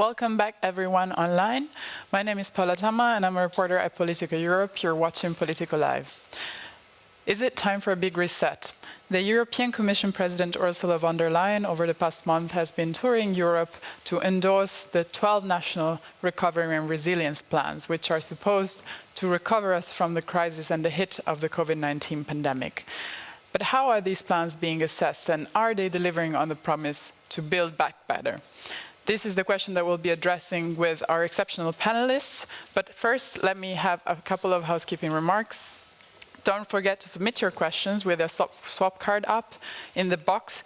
Welcome back, everyone online. My name is Paula Tama, and I'm a reporter at Politico Europe. You're watching Politico Live. Is it time for a big reset? The European Commission President Ursula von der Leyen over the past month has been touring Europe to endorse the 12 national recovery and resilience plans, which are supposed to recover us from the crisis and the hit of the COVID-19 pandemic. But how are these plans being assessed, and are they delivering on the promise to build back better? This is the question that we'll be addressing with our exceptional panelists. But first, let me have a couple of housekeeping remarks. Don't forget to submit your questions with a swap card up in the box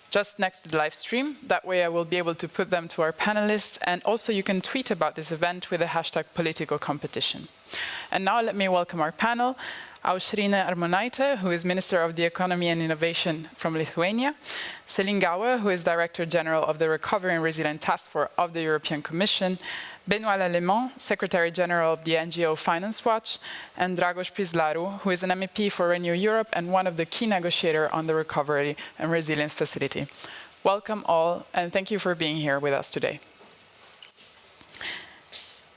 just next to the live stream. That way I will be able to put them to our panelists. And also you can tweet about this event with the hashtag Politico Competition. And now let me welcome our panel. Aušrinė Armonaitė, who is Minister of the Economy and Innovation from Lithuania, Céline Gauer, who is Director General of the Recovery and Resilience Task Force of the European Commission, Benoît Lallemand, Secretary General of the NGO Finance Watch, and Dragos Pizlaru, who is an MEP for Renew Europe and one of the key negotiators on the Recovery and Resilience Facility. Welcome all, and thank you for being here with us today.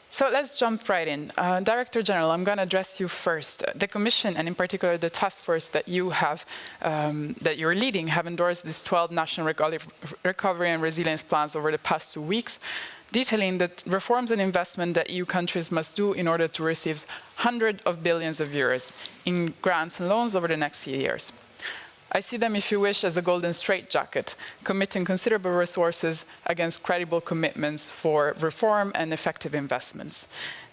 So let's jump right in. Director General, I'm going to address you first. The Commission, and in particular the task force that you have, that you're leading, have endorsed these 12 national recovery and resilience plans over the past 2 weeks, detailing the reforms and investment that EU countries must do in order to receive hundreds of billions of euros in grants and loans over the next few years. I see them, if you wish, as a golden straitjacket, committing considerable resources against credible commitments for reform and effective investments.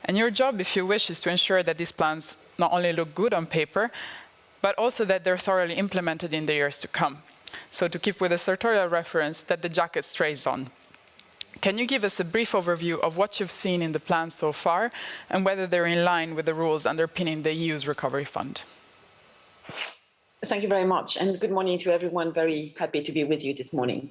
And your job, if you wish, is to ensure that these plans not only look good on paper, but also that they're thoroughly implemented in the years to come. So to keep with a sartorial reference, that the jacket strays on. Can you give us a brief overview of what you've seen in the plans so far, and whether they're in line with the rules underpinning the EU's Recovery Fund? Thank you very much, and good morning to everyone. Very happy to be with you this morning.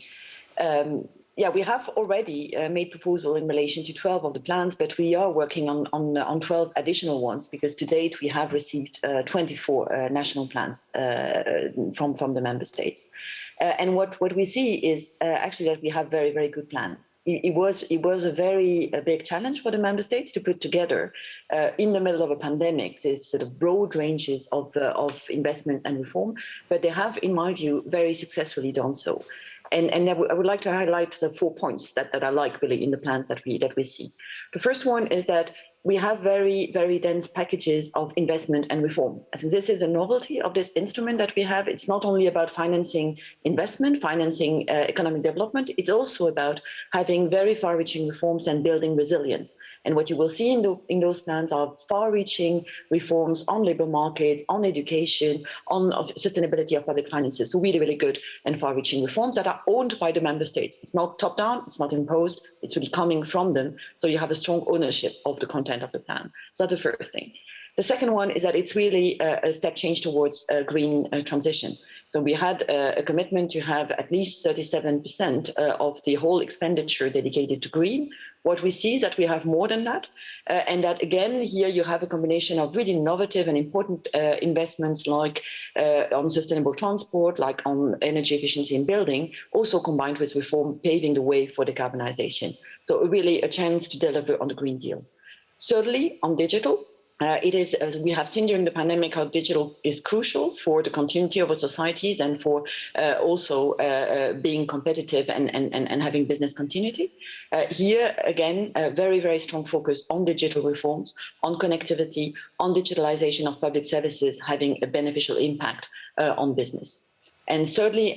We have already made proposal in relation to 12 of the plans, but we are working on 12 additional ones, because to date we have received 24 national plans from the member states. And what we see is actually that we have very, very good plans. It was a very big challenge for the member states to put together in the middle of a pandemic this sort of broad ranges of investments and reform, but they have, in my view, very successfully done so. And I would like to highlight the 4 points that I like really in the plans that we see. The first one is that we have very, very dense packages of investment and reform. I think this is a novelty of this instrument that we have. It's not only about financing investment, financing economic development, it's also about having very far-reaching reforms and building resilience. And what you will see in those plans are far-reaching reforms on labor market, on education, on sustainability of public finances. So really, really good and far-reaching reforms that are owned by the member states. It's not top-down, it's not imposed, it's really coming from them. So you have a strong ownership of the content of the plan. So that's the first thing. The second one is that it's really a step change towards a green transition. So we had a commitment to have at least 37% of the whole expenditure dedicated to green. What we see is that we have more than that, and that again, here you have a combination of really innovative and important investments like on sustainable transport, like on energy efficiency in building, also combined with reform paving the way for decarbonization. So really a chance to deliver on the Green Deal. Thirdly, on digital, it is, as we have seen during the pandemic, how digital is crucial for the continuity of our societies and for also being competitive and having business continuity. Here, again, a very, very strong focus on digital reforms, on connectivity, on digitalization of public services, having a beneficial impact on business. And thirdly,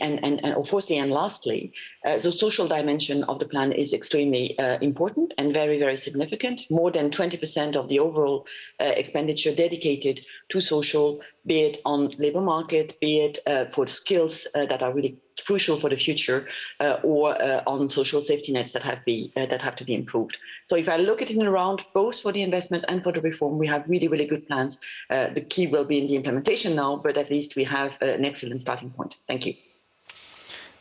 or fourthly and lastly, the social dimension of the plan is extremely important and very, very significant. More than 20% of the overall expenditure dedicated to social, be it on labor market, be it for skills that are really crucial for the future, or on social safety nets that have to be improved. So if I look at it in a round, both for the investments and for the reform, we have really, really good plans. The key will be in the implementation now, but at least we have an excellent starting point. Thank you.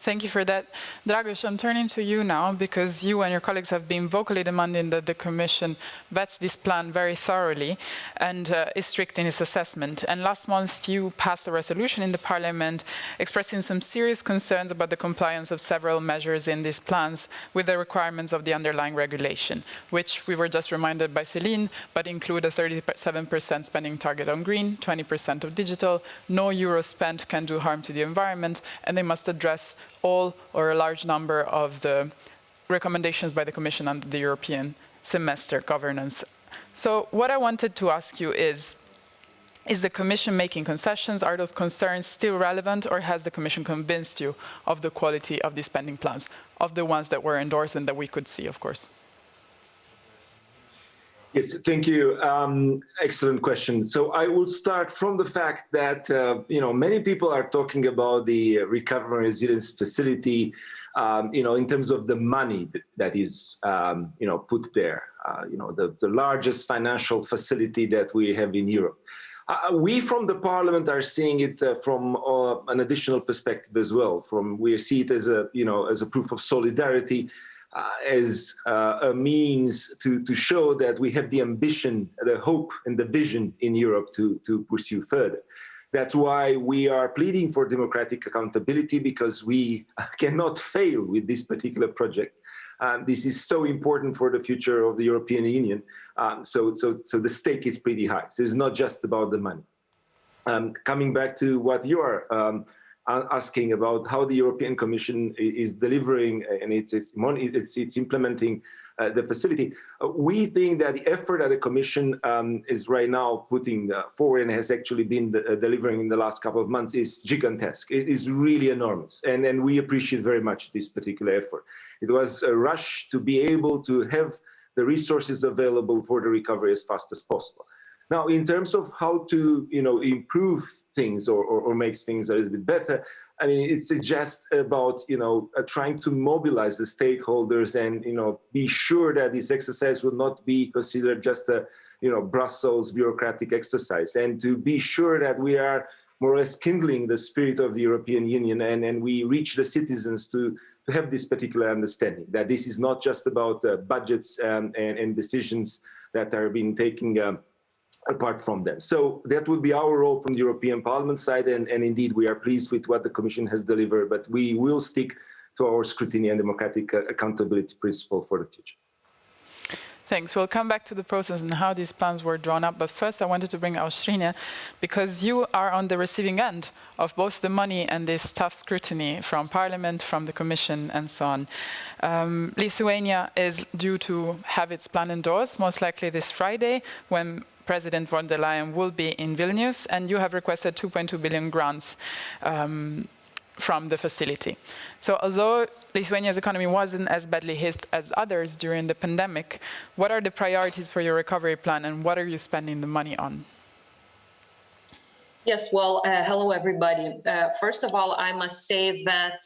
Thank you for that. Dragos, I'm turning to you now because you and your colleagues have been vocally demanding that the Commission vets this plan very thoroughly and is strict in its assessment. And last month, you passed a resolution in the Parliament expressing some serious concerns about the compliance of several measures in these plans with the requirements of the underlying regulation, which we were just reminded by Céline, but include a 37% spending target on green, 20% of digital, no euro spent can do harm to the environment, and they must address all or a large number of the recommendations by the Commission under the European semester governance. So what I wanted to ask you is the Commission making concessions? Are those concerns still relevant, or has the Commission convinced you of the quality of the spending plans, of the ones that were endorsed and that we could see, of course? Yes, thank you. Excellent question. So I will start from the fact that many people are talking about the Recovery and Resilience Facility, in terms of the money that is put there. The largest financial facility that we have in Europe. We from the Parliament are seeing it from an additional perspective as well. We see it as a proof of solidarity. As a means to show that we have the ambition, the hope and the vision in Europe to pursue further. That's why we are pleading for democratic accountability, because we cannot fail with this particular project. This is so important for the future of the European Union. So the stake is pretty high. So it's not just about the money. Coming back to what you are asking about how the European Commission is delivering and it's implementing the facility. We think that the effort that the Commission is right now putting forward and has actually been delivering in the last couple of months is gigantesque. It is really enormous. And we appreciate very much this particular effort. It was a rush to be able to have the resources available for the recovery as fast as possible. Now, in terms of how to, improve things or make things a little bit better, I mean, it's just about, trying to mobilize the stakeholders and, be sure that this exercise will not be considered just a, Brussels bureaucratic exercise, and to be sure that we are more or less kindling the spirit of the European Union and we reach the citizens to have this particular understanding that this is not just about budgets and decisions that are being taken apart from them. So that would be our role from the European Parliament side, and indeed we are pleased with what the Commission has delivered, but we will stick to our scrutiny and democratic accountability principle for the future. Thanks. We'll come back to the process and how these plans were drawn up, but first I wanted to bring Austrinia, because you are on the receiving end of both the money and this tough scrutiny from Parliament, from the Commission, and so on. Lithuania is due to have its plan endorsed, most likely this Friday, when President von der Leyen will be in Vilnius, and you have requested 2.2 billion grants from the facility. So although Lithuania's economy wasn't as badly hit as others during the pandemic, what are the priorities for your recovery plan, and what are you spending the money on? Yes, well, hello, everybody. First of all, I must say that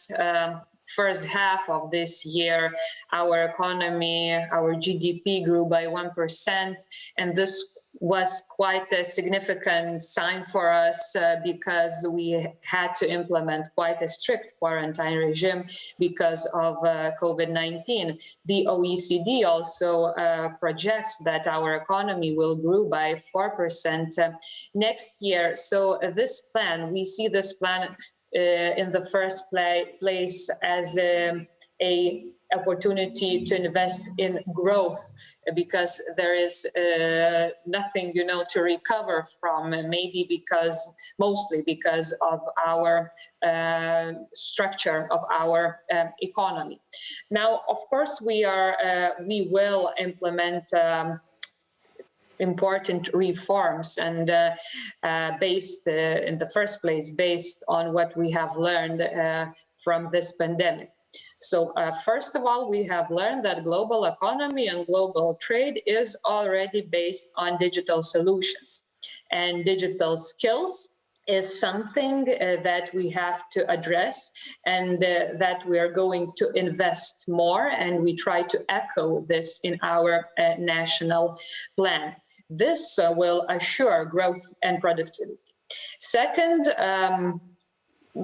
first half of this year, our economy, our GDP grew by 1%, and this was quite a significant sign for us because we had to implement quite a strict quarantine regime because of COVID-19. The OECD also projects that our economy will grow by 4% next year. So this plan, we see this plan in the first place as a opportunity to invest in growth, because there is nothing, to recover from, mostly because of our structure of our economy. Now, of course, we will implement important reforms, and based in the first place, based on what we have learned from this pandemic. So first of all, we have learned that global economy and global trade is already based on digital solutions, and digital skills is something that we have to address, and that we are going to invest more, and we try to echo this in our national plan. This will assure growth and productivity. Second,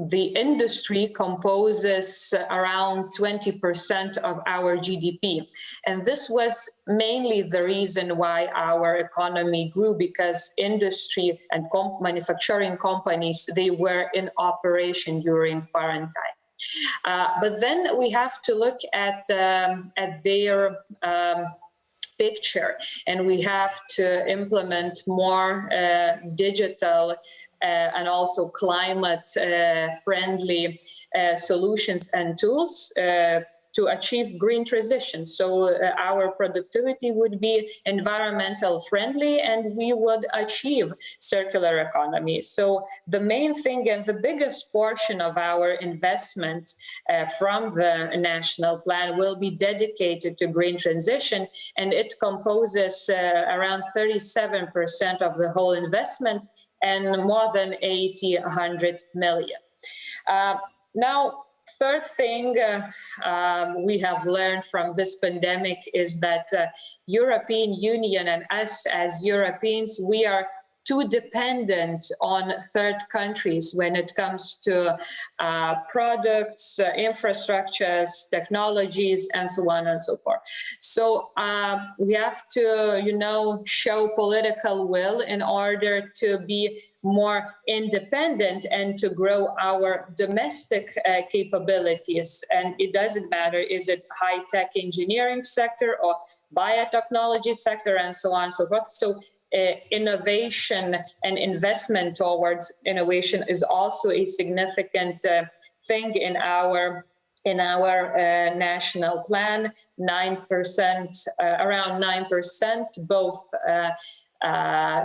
the industry composes around 20% of our GDP. And this was mainly the reason why our economy grew, because industry and manufacturing companies, they were in operation during quarantine. But then we have to look at their picture, and we have to implement more digital and also climate friendly solutions and tools to achieve green transition. So our productivity would be environmental friendly, and we would achieve circular economy. So the main thing and the biggest portion of our investment from the national plan will be dedicated to green transition, and it composes around 37% of the whole investment and more than 100 million. Now, third thing we have learned from this pandemic is that European Union and us as Europeans, we are too dependent on third countries when it comes to products, infrastructures, technologies, and so on and so forth. So we have to, show political will in order to be more independent and to grow our domestic capabilities. And it doesn't matter, is it high-tech engineering sector or biotechnology sector and so on and so forth. So innovation and investment towards innovation is also a significant thing in our national plan. 9%, around 9%, both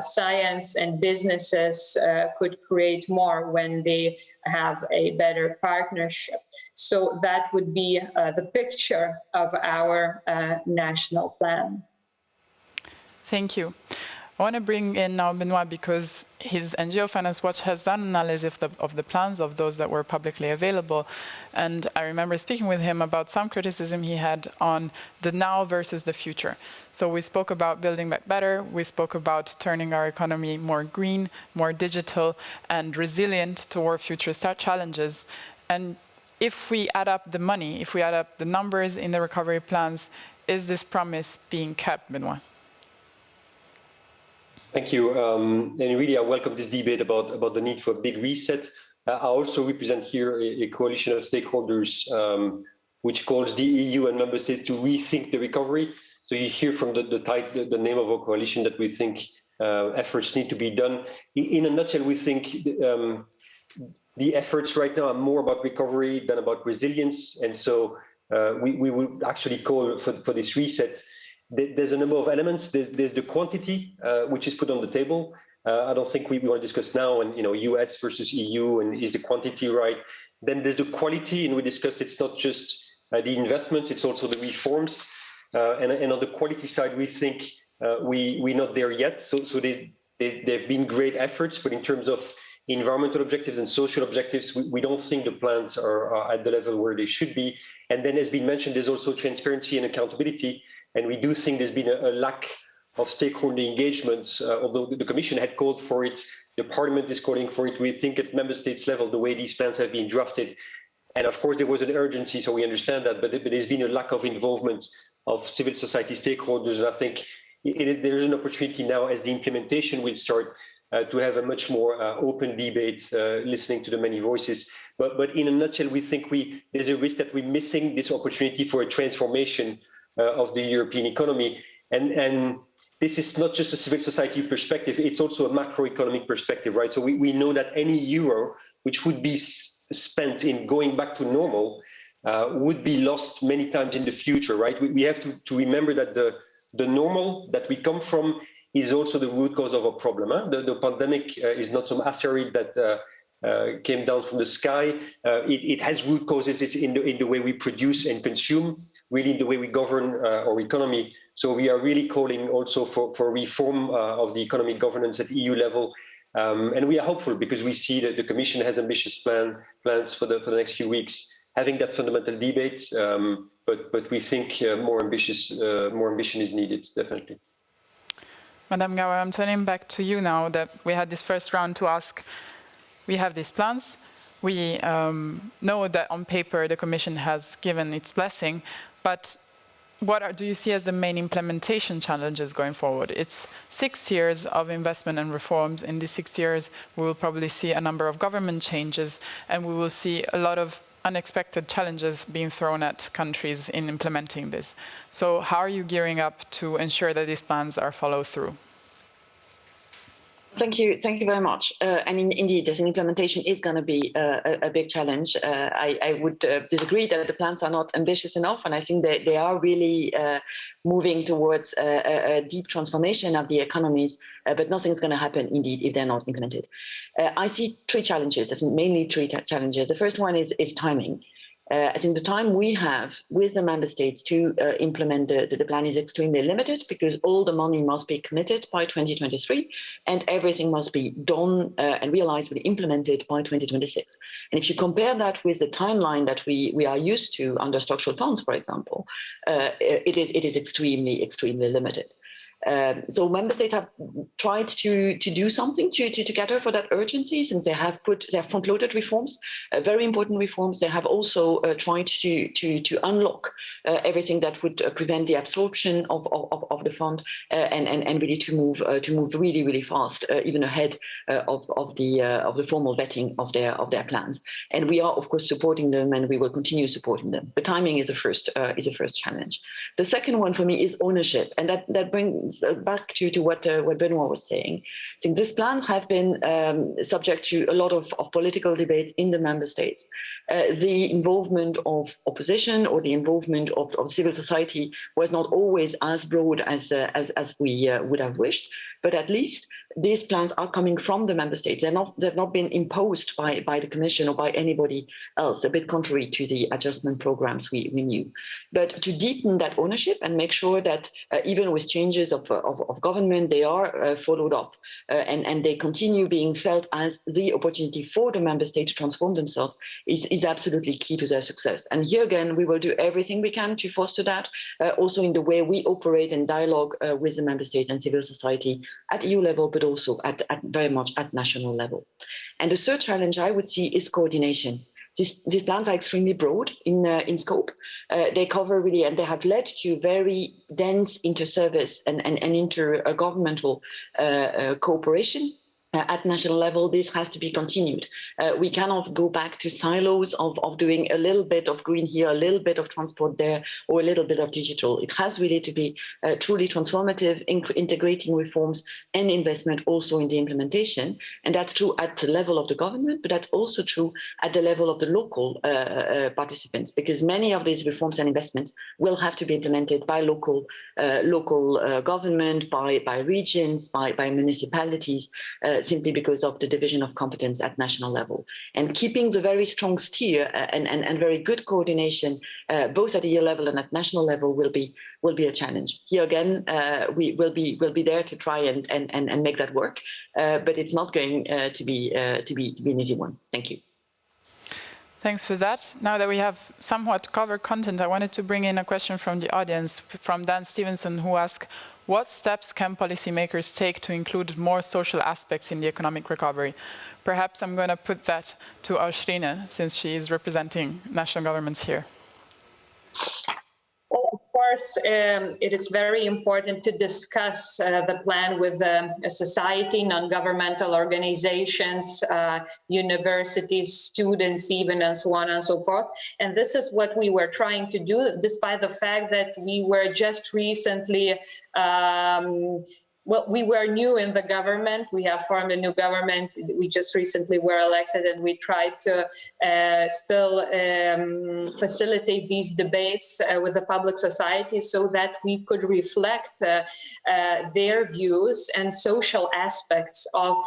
science and businesses could create more when they have a better partnership. So that would be the picture of our national plan. Thank you. I want to bring in now Benoit, because his NGO Finance Watch has done analysis of the plans of those that were publicly available. And I remember speaking with him about some criticism he had on the now versus the future. So we spoke about building back better. We spoke about turning our economy more green, more digital, and resilient toward future challenges. And if we add up the money, if we add up the numbers in the recovery plans, is this promise being kept, Benoit? Thank you. And really, I welcome this debate about the need for a big reset. I also represent here a coalition of stakeholders which calls the EU and member states to rethink the recovery. So you hear from the name of our coalition that we think efforts need to be done. In a nutshell, we think the efforts right now are more about recovery than about resilience. And so we would actually call for this reset. There's a number of elements. There's the quantity, which is put on the table. I don't think we want to discuss now, and US versus EU, and is the quantity right? Then there's the quality, and we discussed it's not just the investments, it's also the reforms. And on the quality side, we think we're not there yet. So there've been great efforts, but in terms of environmental objectives and social objectives, we don't think the plans are at the level where they should be. And then, as been mentioned, there's also transparency and accountability. And we do think there's been a lack of stakeholder engagement, although the Commission had called for it, the Parliament is calling for it. We think at member states level, the way these plans have been drafted, and of course there was an urgency, so we understand that, but there's been a lack of involvement of civil society stakeholders. And I think there is an opportunity now, as the implementation will start, to have a much more open debate, listening to the many voices. But in a nutshell, we think there's a risk that we're missing this opportunity for a transformation of the European economy. And this is not just a civil society perspective, it's also a macroeconomic perspective, right? So we know that any euro which would be spent in going back to normal would be lost many times in the future, right? We have to remember that the normal that we come from is also the root cause of a problem. The pandemic is not some asteroid that came down from the sky. It has root causes in the way we produce and consume, really in the way we govern our economy. So we are really calling also for reform of the economic governance at EU level. And we are hopeful because we see that the Commission has ambitious plans for the next few weeks, having that fundamental debate. But we think more ambition is needed, definitely. Madame Gauer, I'm turning back to you now that we had this first round to ask. We have these plans. We know that on paper the Commission has given its blessing, but what do you see as the main implementation challenges going forward? It's 6 years of investment and reforms. In these 6 years, we will probably see a number of government changes, and we will see a lot of unexpected challenges being thrown at countries in implementing this. So how are you gearing up to ensure that these plans are followed through? Thank you very much. And indeed, as an implementation is going to be a big challenge. I would disagree that the plans are not ambitious enough, and I think they are really moving towards a deep transformation of the economies, but nothing's going to happen, indeed, if they're not implemented. I see three challenges, mainly three challenges. The first one is timing. I think the time we have with the member states to implement the plan is extremely limited, because all the money must be committed by 2023 and everything must be done and realized and implemented by 2026. And if you compare that with the timeline that we are used to under structural funds, for example, it is extremely limited. So member states have tried to do something to cater for that urgency, since they have front-loaded reforms, very important reforms. They have also tried to unlock everything that would prevent the absorption of the fund, and really to move really fast, even ahead of the formal vetting of their plans. And we are of course supporting them, and we will continue supporting them. But timing is a first challenge. The second one for me is ownership, and that brings back to what Benoit was saying. I think these plans have been subject to a lot of political debates in the member states. The involvement of opposition or the involvement of civil society was not always as broad as we would have wished, but at least these plans are coming from the member states. They've not been imposed by the Commission or by anybody else, a bit contrary to the adjustment programs we knew. But to deepen that ownership and make sure that even with changes of government, they are followed up and they continue being felt as the opportunity for the member state to transform themselves is absolutely key to their success. And here again, we will do everything we can to foster that, also in the way we operate and dialogue with the member states and civil society at EU level, but also at very much at national level. And the third challenge I would see is coordination. These plans are extremely broad in scope. They cover really, and they have led to very dense inter-service and intergovernmental cooperation. At national level, this has to be continued. We cannot go back to silos of doing a little bit of green here, a little bit of transport there, or a little bit of digital. It has really to be truly transformative, integrating reforms and investment also in the implementation. And that's true at the level of the government, but that's also true at the level of the local participants, because many of these reforms and investments will have to be implemented by local government, by regions, by municipalities, simply because of the division of competence at national level. And keeping the very strong steer and very good coordination, both at EU level and at national level, will be a challenge. Here again, we will be there to try and make that work, but it's not going to be an easy one. Thank you. Thanks for that. Now that we have somewhat covered content, I wanted to bring in a question from the audience, from Dan Stevenson, who asked, what steps can policymakers take to include more social aspects in the economic recovery? Perhaps I'm going to put that to Ausrine, since she is representing national governments here. Well, of course, it is very important to discuss the plan with society, non-governmental organizations, universities, students even, and so on and so forth. And this is what we were trying to do, despite the fact that we were just recently well, we were new in the government. We have formed a new government. We just recently were elected, and we tried to still facilitate these debates with the public society so that we could reflect their views and social aspects of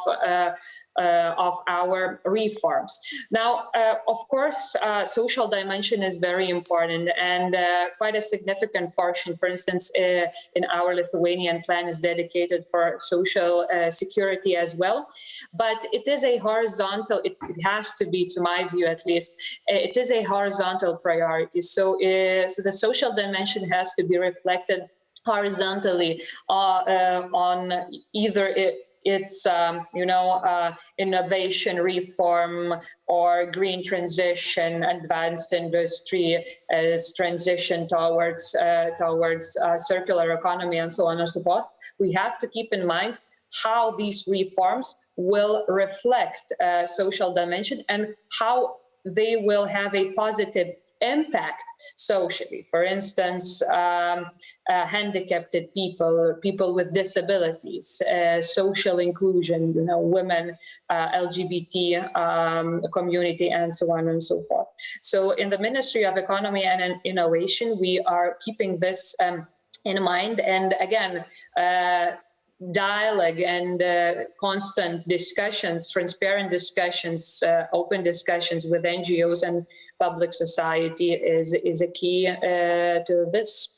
our reforms. Now, of course, social dimension is very important, and quite a significant portion, for instance, in our Lithuanian plan is dedicated for social security as well. But it is a horizontal, it has to be, to my view at least, it is a horizontal priority. So the social dimension has to be reflected horizontally on either it's innovation reform or green transition, advanced industry, transition towards circular economy, and so on and so forth. We have to keep in mind how these reforms will reflect social dimension and how they will have a positive impact socially. For instance, handicapped people, people with disabilities, social inclusion, women, LGBT community, and so on and so forth. So in the Ministry of Economy and Innovation, we are keeping this in mind. And again, dialogue and constant discussions, transparent discussions, open discussions with NGOs and public society is a key to this.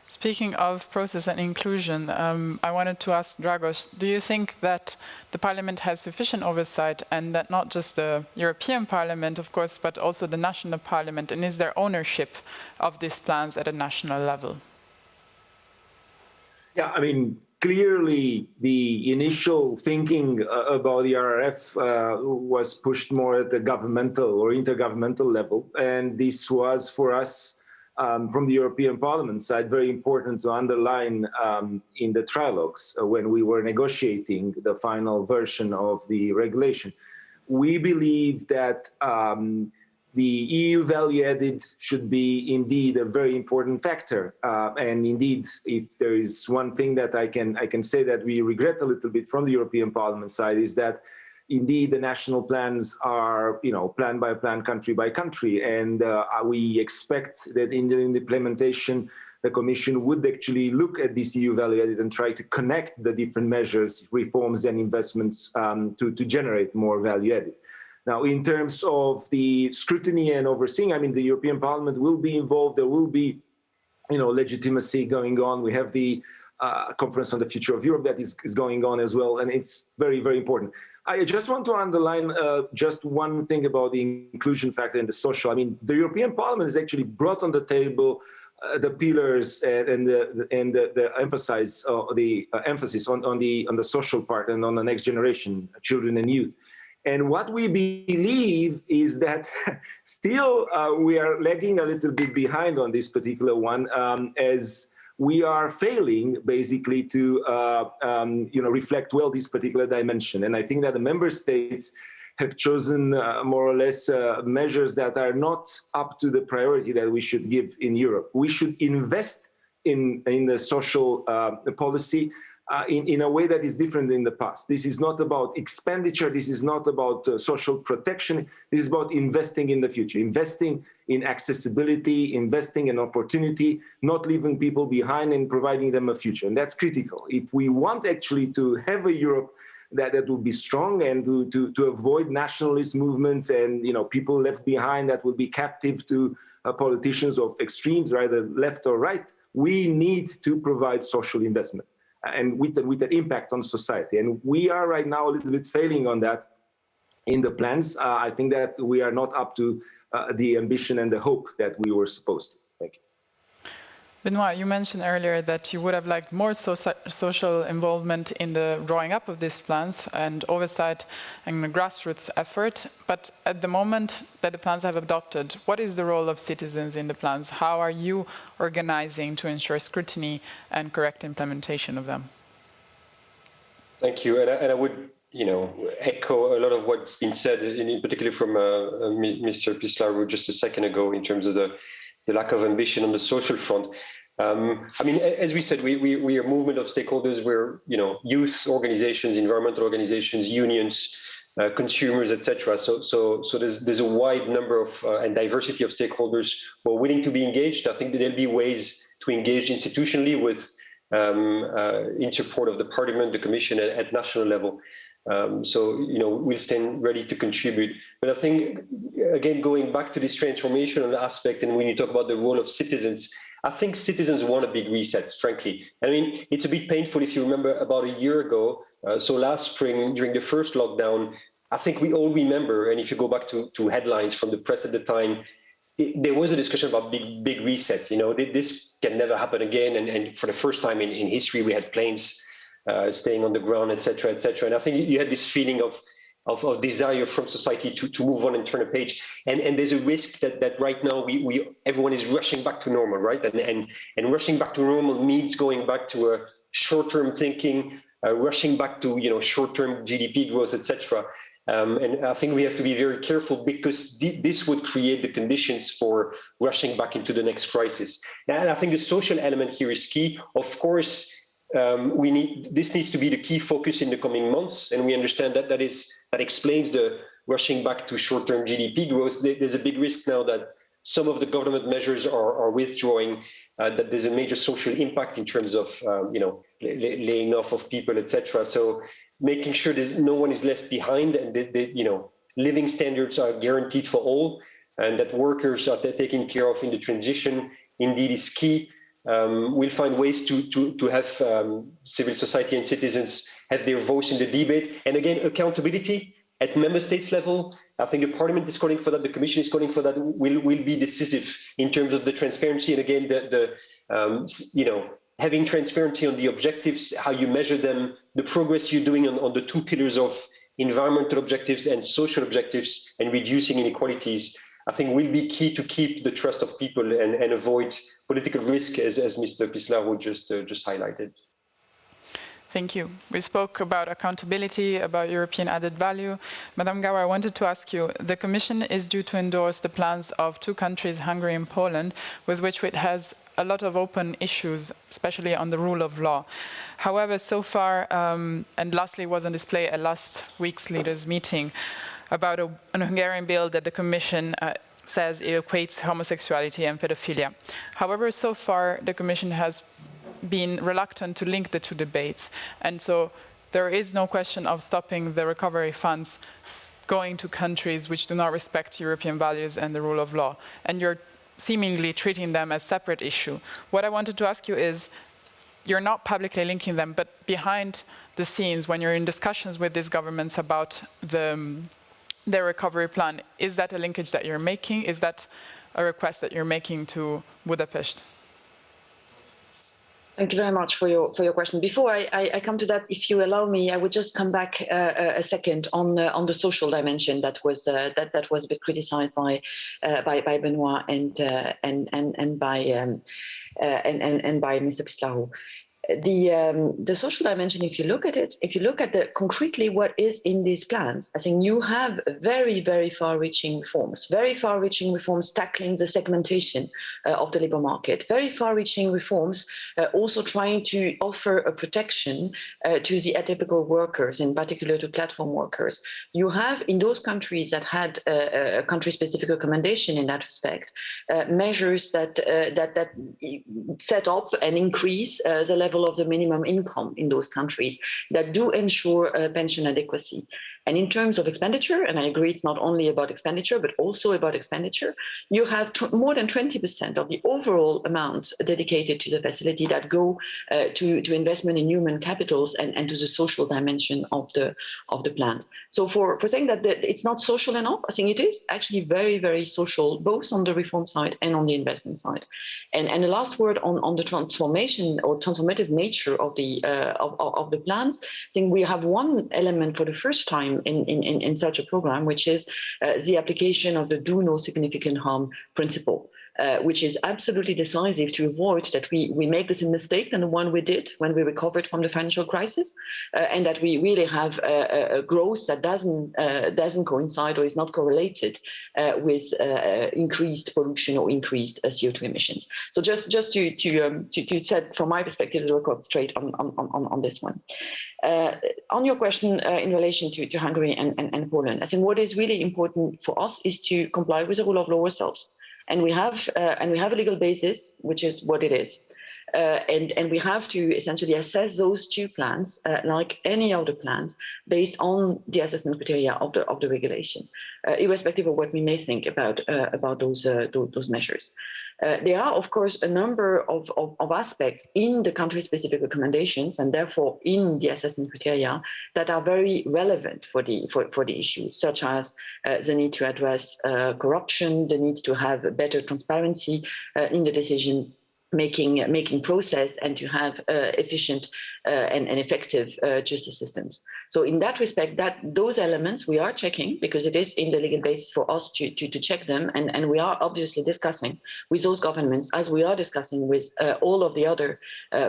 Speaking of process and inclusion, I wanted to ask Dragos, do you think that the Parliament has sufficient oversight, and that not just the European Parliament, of course, but also the national Parliament, and is there ownership of these plans at a national level? Yeah, I mean, clearly the initial thinking about the RRF was pushed more at the governmental or intergovernmental level. And this was for us from the European Parliament side very important to underline in the trilogues when we were negotiating the final version of the regulation. We believe that the EU value added should be indeed a very important factor. And indeed, if there is one thing that I can say that we regret a little bit from the European Parliament side is that indeed the national plans are, plan by plan, country by country. And we expect that in the implementation, the Commission would actually look at this EU value added and try to connect the different measures, reforms and investments to generate more value added. Now, in terms of the scrutiny and overseeing, I mean, the European Parliament will be involved. There will be, legitimacy going on. We have the Conference on the Future of Europe that is going on as well, and it's very, very important. I just want to underline just one thing about the inclusion factor and the social. I mean, the European Parliament has actually brought on the table the pillars and the emphasis on the social part and on the next generation, children and youth. And what we believe is that still we are lagging a little bit behind on this particular one, as we are failing basically to reflect well this particular dimension. And I think that the member states have chosen more or less measures that are not up to the priority that we should give in Europe. We should invest in the social policy in a way that is different than the past. This is not about expenditure. This is not about social protection. This is about investing in the future, investing in accessibility, investing in opportunity, not leaving people behind and providing them a future. And that's critical. If we want actually to have a Europe that will be strong and to avoid nationalist movements and people left behind that will be captive to politicians of extremes, either left or right, we need to provide social investment and with the impact on society. And we are right now a little bit failing on that in the plans. I think that we are not up to the ambition and the hope that we were supposed to. Thank you. Benoit, you mentioned earlier that you would have liked more social involvement in the drawing up of these plans and oversight and the grassroots effort. But at the moment that the plans have adopted, what is the role of citizens in the plans? How are you organizing to ensure scrutiny and correct implementation of them? Thank you. And I would, echo a lot of what's been said, in particular from Mr. Pislaru just a second ago in terms of the lack of ambition on the social front. I mean, as we said, we are a movement of stakeholders. We're, youth organizations, environmental organizations, unions, consumers, etc. So there's a wide number of and diversity of stakeholders who are willing to be engaged. I think that there'll be ways to engage institutionally with in support of the Parliament, the Commission at national level. So we'll stand ready to contribute. But I think, again, going back to this transformational aspect, and when you talk about the role of citizens, I think citizens want a big reset, frankly. I mean, it's a bit painful if you remember about a year ago, so last spring during the first lockdown, I think we all remember, and if you go back to headlines from the press at the time, there was a discussion about big reset. This can never happen again. And for the first time in history, we had planes staying on the ground, etc., etc. And I think you had this feeling of desire from society to move on and turn a page. And there's a risk that right now everyone is rushing back to normal, right? And rushing back to normal means going back to a short-term thinking, rushing back to short-term GDP growth, etc. And I think we have to be very careful, because this would create the conditions for rushing back into the next crisis. And I think the social element here is key. Of course, this needs to be the key focus in the coming months, and we understand that explains the rushing back to short-term GDP growth. There's a big risk now that some of the government measures are withdrawing, that there's a major social impact in terms of laying off of people, etc. So making sure that no one is left behind, and living standards are guaranteed for all, and that workers are taken care of in the transition, indeed is key. We'll find ways to have civil society and citizens have their voice in the debate. And again, accountability at member states level. I think the Parliament is calling for that, the Commission is calling for that, will be decisive in terms of the transparency. And again, having transparency on the objectives, how you measure them, the progress you're doing on the two pillars of environmental objectives and social objectives, and reducing inequalities, I think will be key to keep the trust of people and avoid political risk, as Mr. Pislaru just highlighted. Thank you. We spoke about accountability, about European added value. Madame Gauer, I wanted to ask you, the Commission is due to endorse the plans of two countries, Hungary and Poland, with which it has a lot of open issues, especially on the rule of law. However, so far, and lastly was on display at last week's leaders' meeting, about a Hungarian bill that the Commission says it equates homosexuality and pedophilia. However, so far, the Commission has been reluctant to link the two debates. And so there is no question of stopping the recovery funds going to countries which do not respect European values and the rule of law. And you're seemingly treating them as separate issue. What I wanted to ask you is, you're not publicly linking them, but behind the scenes, when you're in discussions with these governments about their recovery plan, is that a linkage that you're making? Is that a request that you're making to Budapest? Thank you very much for your question. Before I come to that, if you allow me, I would just come back a second on the social dimension that was a bit criticized by Benoit and by Mr. Pislaru. The social dimension, if you look at it, if you look at concretely what is in these plans, I think you have very, very far-reaching reforms tackling the segmentation of the labor market, very far-reaching reforms also trying to offer a protection to the atypical workers, in particular to platform workers. You have, in those countries that had a country-specific recommendation in that respect, measures that set up and increase the level of the minimum income in those countries that do ensure pension adequacy. And in terms of expenditure, and I agree it's not only about expenditure, but also about expenditure, you have more than 20% of the overall amounts dedicated to the facility that go to investment in human capitals and to the social dimension of the plans. So for saying that it's not social enough, I think it is actually very, very social, both on the reform side and on the investment side. And the last word on the transformation or transformative nature of the plans, I think we have one element for the first time in such a program, which is the application of the do no significant harm principle, which is absolutely decisive to avoid that we make the same mistake than the one we did when we recovered from the financial crisis, and that we really have a growth that doesn't coincide or is not correlated with increased pollution or increased CO2 emissions. So just to set from my perspective the record straight on this one. On your question in relation to Hungary and Poland, I think what is really important for us is to comply with the rule of law ourselves. And we have a legal basis, which is what it is. And we have to essentially assess those two plans, like any other plans, based on the assessment criteria of the regulation, irrespective of what we may think about those measures. There are, of course, a number of aspects in the country-specific recommendations, and therefore in the assessment criteria, that are very relevant for the issue, such as the need to address corruption, the need to have better transparency in the decision making process and to have efficient and effective justice systems. So in that respect, those elements we are checking, because it is in the legal basis for us to check them, and we are obviously discussing with those governments, as we are discussing with all of the other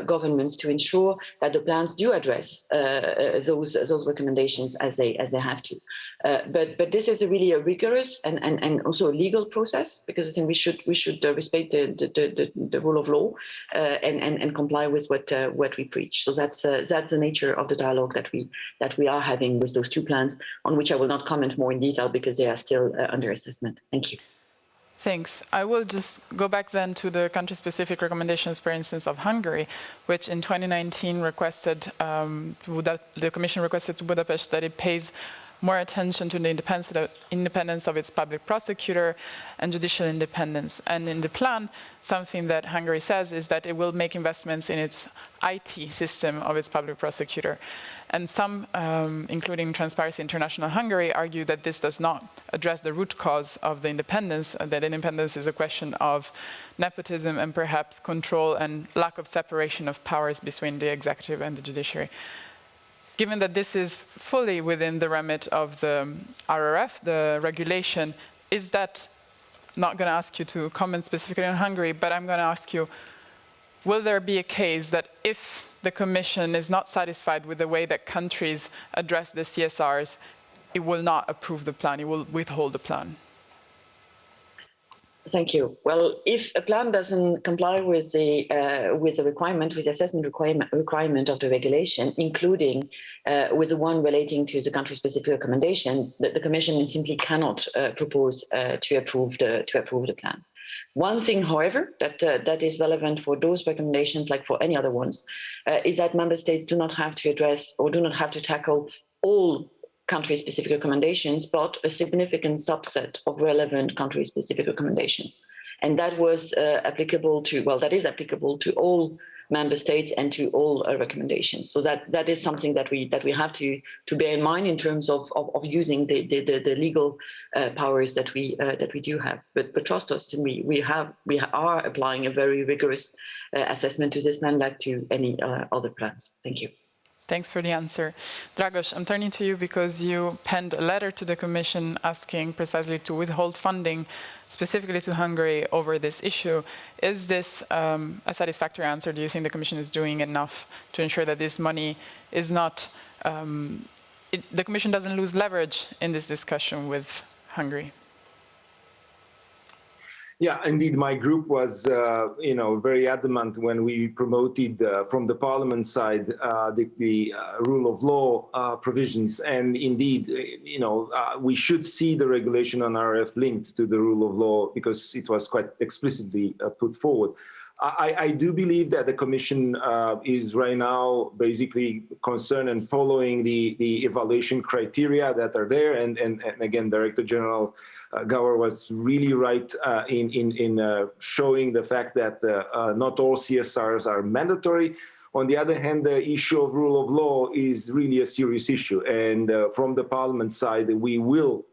governments, to ensure that the plans do address those recommendations as they have to. But this is really a rigorous and also a legal process, because I think we should respect the rule of law and comply with what we preach. So that's the nature of the dialogue that we are having with those two plans, on which I will not comment more in detail because they are still under assessment. Thank you. Thanks. I will just go back then to the country-specific recommendations, for instance, of Hungary, which in 2019 requested, the Commission requested to Budapest that it pays more attention to the independence of its public prosecutor and judicial independence. And in the plan, something that Hungary says is that it will make investments in its IT system of its public prosecutor. And some, including Transparency International Hungary, argue that this does not address the root cause of the independence, that independence is a question of nepotism and perhaps control and lack of separation of powers between the executive and the judiciary. Given that this is fully within the remit of the RRF, the regulation, is that, not going to ask you to comment specifically on Hungary, but I'm going to ask you, will there be a case that if the Commission is not satisfied with the way that countries address the CSRs, it will not approve the plan, it will withhold the plan? Thank you. Well, if a plan doesn't comply with the requirement, with the assessment requirement of the regulation, including with the one relating to the country-specific recommendation, the Commission simply cannot propose to approve the plan. One thing, however, that is relevant for those recommendations, like for any other ones, is that member states do not have to address or do not have to tackle all country-specific recommendations, but a significant subset of relevant country-specific recommendations. And that was applicable to, well, that is applicable to all member states and to all recommendations. So that is something that we have to bear in mind in terms of using the legal powers that we do have. But trust us, we are applying a very rigorous assessment to this plan, like to any other plans. Thank you. Thanks for the answer. Dragos, I'm turning to you because you penned a letter to the Commission asking precisely to withhold funding, specifically to Hungary, over this issue. Is this a satisfactory answer? Do you think the Commission is doing enough to ensure that this money is not, the Commission doesn't lose leverage in this discussion with Hungary? Yeah, indeed, my group was, very adamant when we promoted from the Parliament side the rule of law provisions, and indeed, we should see the regulation on RF linked to the rule of law because it was quite explicitly put forward. I do believe that the Commission is right now basically concerned and following the evaluation criteria that are there. And again, Director General Gower was really right in showing the fact that not all CSRs are mandatory. On the other hand, the issue of rule of law is really a serious issue. And from the Parliament side, we will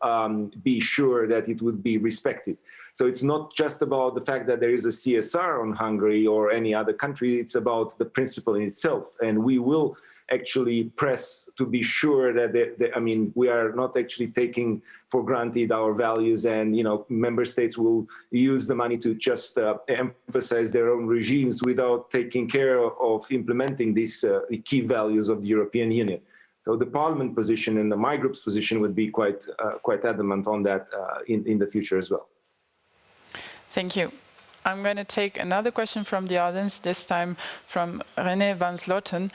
be sure that it would be respected. So it's not just about the fact that there is a CSR on Hungary or any other country, it's about the principle in itself. And we will actually press to be sure that, we are not actually taking for granted our values, and, member states will use the money to just emphasize their own regimes without taking care of implementing these key values of the European Union. So the Parliament position and my group's position would be quite adamant on that in the future as well. Thank you. I'm going to take another question from the audience, this time from René van Sloten.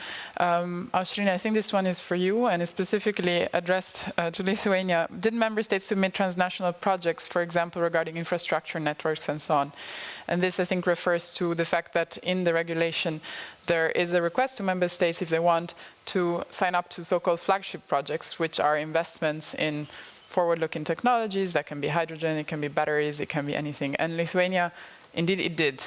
Austrina, I think this one is for you and is specifically addressed to Lithuania. Did member states submit transnational projects, for example, regarding infrastructure, networks, and so on? And this, I think, refers to the fact that in the regulation, there is a request to member states, if they want, to sign up to so-called flagship projects, which are investments in forward-looking technologies. That can be hydrogen, it can be batteries, it can be anything. And Lithuania, indeed, it did.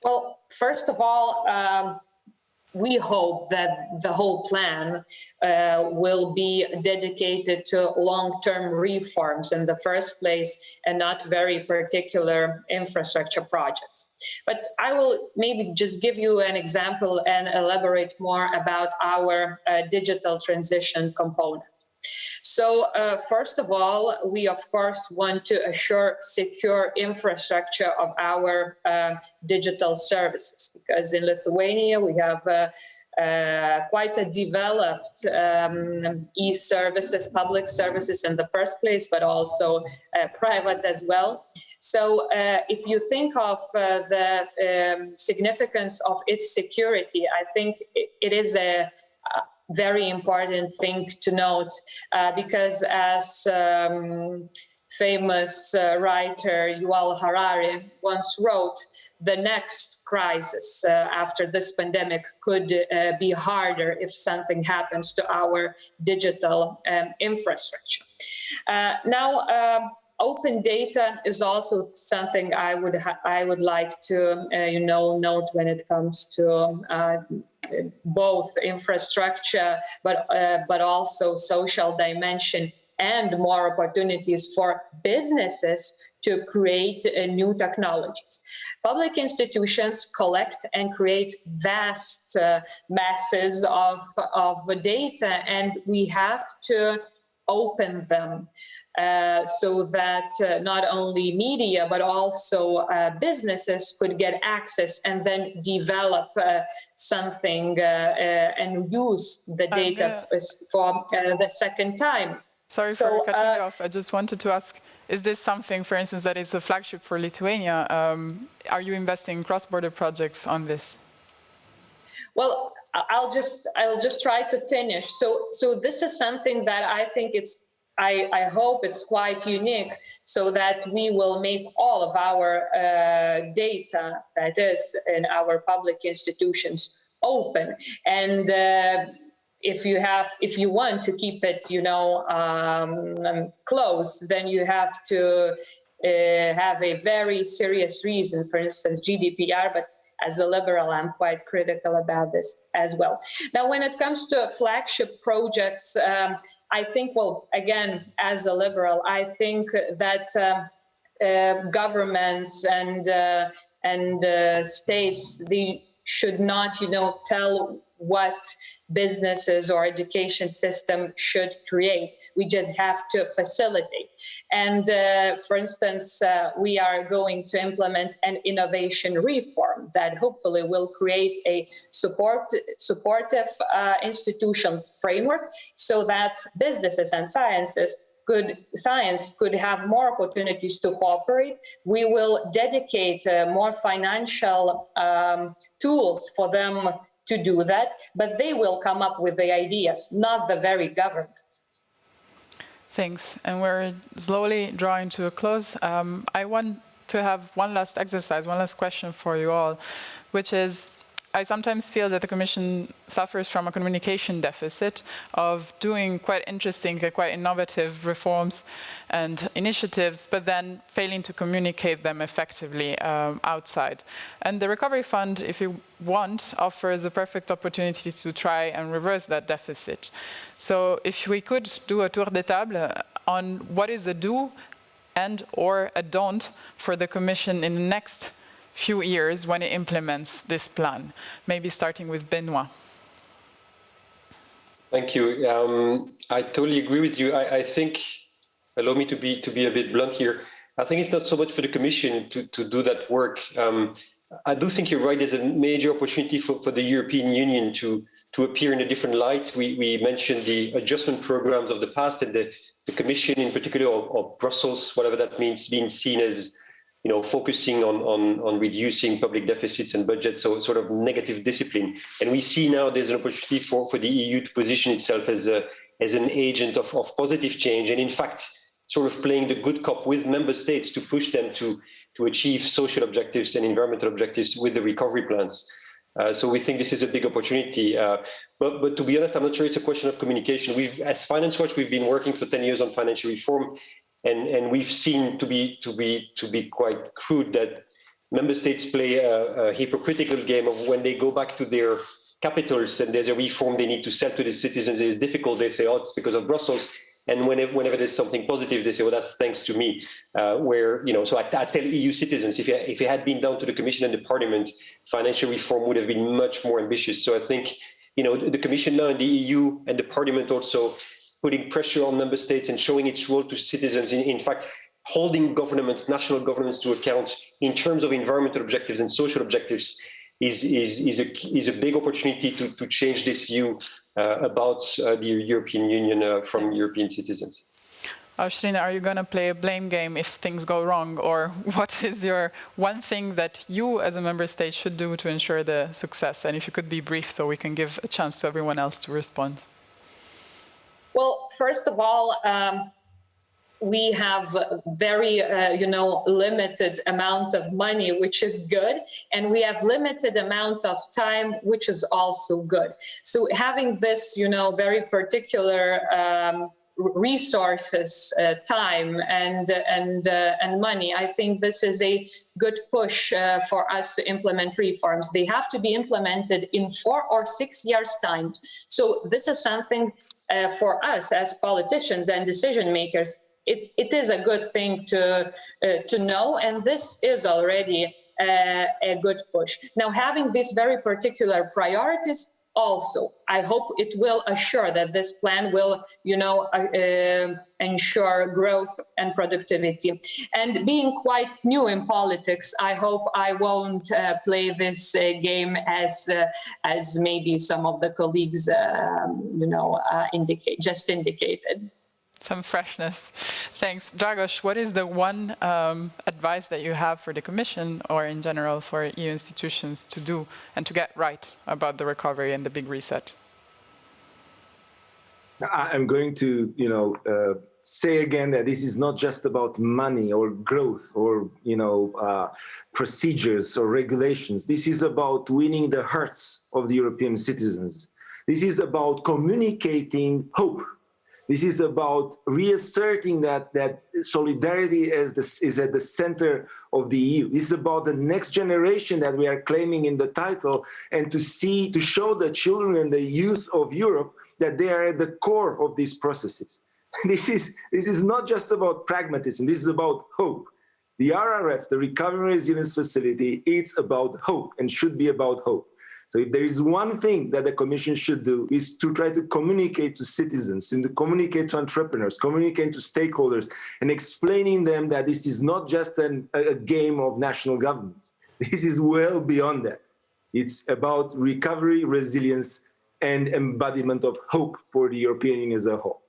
Well, first of all, we hope that the whole plan will be dedicated to long-term reforms in the first place and not very particular infrastructure projects. But I will maybe just give you an example and elaborate more about our digital transition component. So first of all, we of course want to assure secure infrastructure of our digital services, because in Lithuania we have quite a developed e-services, public services in the first place, but also private as well. So if you think of the significance of its security, I think it is a very important thing to note, because as famous writer Yuval Harari once wrote, the next crisis after this pandemic could be harder if something happens to our digital infrastructure. Now, open data is also something I would like to note when it comes to both infrastructure, but also social dimension and more opportunities for businesses to create new technologies. Public institutions collect and create vast masses of data, and we have to open them so that not only media but also businesses could get access and then develop something and use the data for the second time. Sorry for cutting you off. I just wanted to ask, is this something, for instance, that is a flagship for Lithuania? Are you investing in cross-border projects on this? Well, I'll just try to finish. So this is something that I think I hope it's quite unique, so that we will make all of our data that is in our public institutions open. And if you want to keep it, close, then you have to have a very serious reason, for instance, GDPR, but as a liberal, I'm quite critical about this as well. Now, when it comes to flagship projects, I think, well, again, as a liberal, I think that governments and states, they should not, tell what businesses or education system should create. We just have to facilitate. And for instance, we are going to implement an innovation reform that hopefully will create a supportive institutional framework so that businesses and science could have more opportunities to cooperate. We will dedicate more financial tools for them to do that, but they will come up with the ideas, not the very government. Thanks. And we're slowly drawing to a close. I want to have one last exercise, one last question for you all, which is, I sometimes feel that the Commission suffers from a communication deficit of doing quite interesting, quite innovative reforms and initiatives, but then failing to communicate them effectively outside. And the Recovery Fund, if you want, offers a perfect opportunity to try and reverse that deficit. So if we could do a tour de table on what is a do and or a don't for the Commission in the next few years when it implements this plan, maybe starting with Benoit. Thank you. I totally agree with you. I think, allow me to be a bit blunt here, I think it's not so much for the Commission to do that work. I do think you're right, there's a major opportunity for the European Union to appear in a different light. We mentioned the adjustment programs of the past, and the Commission in particular, or Brussels, whatever that means, being seen as focusing on reducing public deficits and budgets, so sort of negative discipline. And we see now there's an opportunity for the EU to position itself as an agent of positive change, and in fact, sort of playing the good cop with member states to push them to achieve social objectives and environmental objectives with the recovery plans. So we think this is a big opportunity. But to be honest, I'm not sure it's a question of communication. As Finance Watch, we've been working for 10 years on financial reform, and we've seen to be quite crude that member states play a hypocritical game of when they go back to their capitals and there's a reform they need to sell to the citizens, it is difficult. They say, oh, it's because of Brussels. And whenever there's something positive, they say, well, that's thanks to me. So I tell EU citizens, if it had been down to the Commission and the Parliament, financial reform would have been much more ambitious. So I think, the Commission now and the EU and the Parliament also putting pressure on member states and showing its role to citizens, in fact, holding governments, national governments to account in terms of environmental objectives and social objectives is a big opportunity to change this view about the European Union from European citizens. Austrina, are you going to play a blame game if things go wrong? Or what is your one thing that you as a member state should do to ensure the success? And if you could be brief so we can give a chance to everyone else to respond. Well, first of all, we have very, limited amount of money, which is good. And we have limited amount of time, which is also good. So having this, very particular resources, time and money, I think this is a good push for us to implement reforms. They have to be implemented in 4 or 6 years' time. So this is something for us as politicians and decision makers. It is a good thing to know, and this is already a good push. Now, having these very particular priorities, also, I hope it will assure that this plan will, ensure growth and productivity. And being quite new in politics, I hope I won't play this game as maybe some of the colleagues, indicated. Some freshness. Thanks. Dragos, what is the one advice that you have for the Commission or in general for EU institutions to do and to get right about the recovery and the big reset? I'm going to, say again that this is not just about money or growth or, procedures or regulations. This is about winning the hearts of the European citizens. This is about communicating hope. This is about reasserting that solidarity is at the center of the EU. This is about the next generation that we are claiming in the title, and to show the children and the youth of Europe that they are at the core of these processes. This is not just about pragmatism. This is about hope. The RRF, the Recovery and Resilience Facility, it's about hope and should be about hope. So if there is one thing that the Commission should do, is to try to communicate to citizens, and to communicate to entrepreneurs, communicate to stakeholders, and explaining them that this is not just a game of national governments. This is well beyond that. It's about recovery, resilience, and embodiment of hope for the European Union as a whole.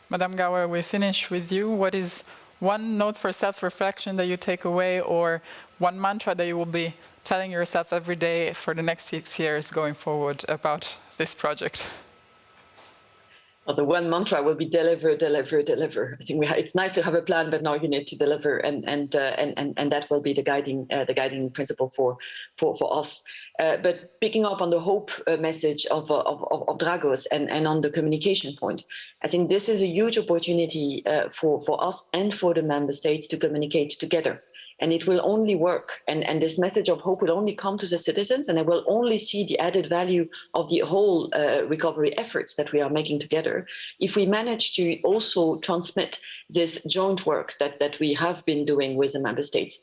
Madame Gauer, we finish with you. What is one note for self-reflection that you take away, or one mantra that you will be telling yourself every day for the next 6 years going forward about this project? Well, the one mantra will be deliver, deliver, deliver. I think it's nice to have a plan, but now you need to deliver, and that will be the guiding principle for us. But picking up on the hope message of Dragos and on the communication point, I think this is a huge opportunity for us and for the member states to communicate together. And it will only work. And this message of hope will only come to the citizens, and they will only see the added value of the whole recovery efforts that we are making together if we manage to also transmit this joint work that we have been doing with the member states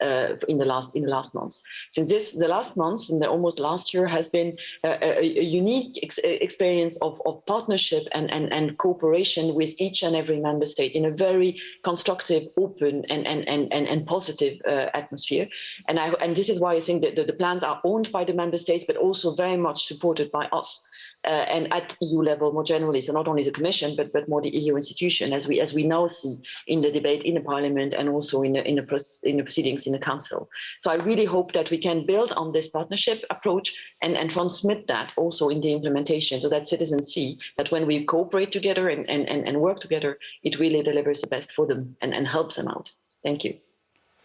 in the last months. Since the last months and almost last year has been a unique experience of partnership and cooperation with each and every member state in a very constructive, open and positive atmosphere. And this is why I think that the plans are owned by the member states, but also very much supported by us. And at EU level more generally, so not only the Commission, but more the EU institution, as we now see in the debate in the Parliament and also in the proceedings in the Council. So I really hope that we can build on this partnership approach and transmit that also in the implementation, so that citizens see that when we cooperate together and work together, it really delivers the best for them and helps them out. Thank you.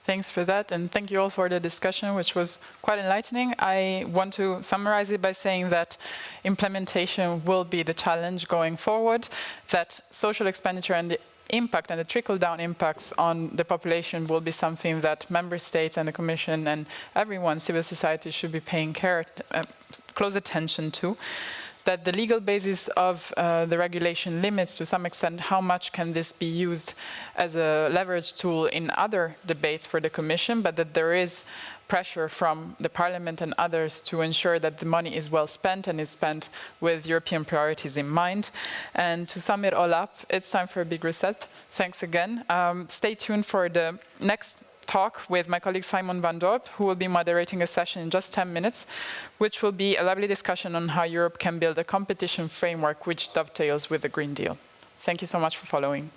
Thanks for that, and thank you all for the discussion, which was quite enlightening. I want to summarize it by saying that implementation will be the challenge going forward, that social expenditure and the impact and the trickle-down impacts on the population will be something that member states and the Commission and everyone, civil society, should be paying close attention to. That the legal basis of the regulation limits to some extent how much can this be used as a leverage tool in other debates for the Commission, but that there is pressure from the Parliament and others to ensure that the money is well spent and is spent with European priorities in mind. And to sum it all up, it's time for a big reset. Thanks again. Stay tuned for the next talk with my colleague Simon van Dorp, who will be moderating a session in just 10 minutes, which will be a lively discussion on how Europe can build a competition framework which dovetails with the Green Deal. Thank you so much for following.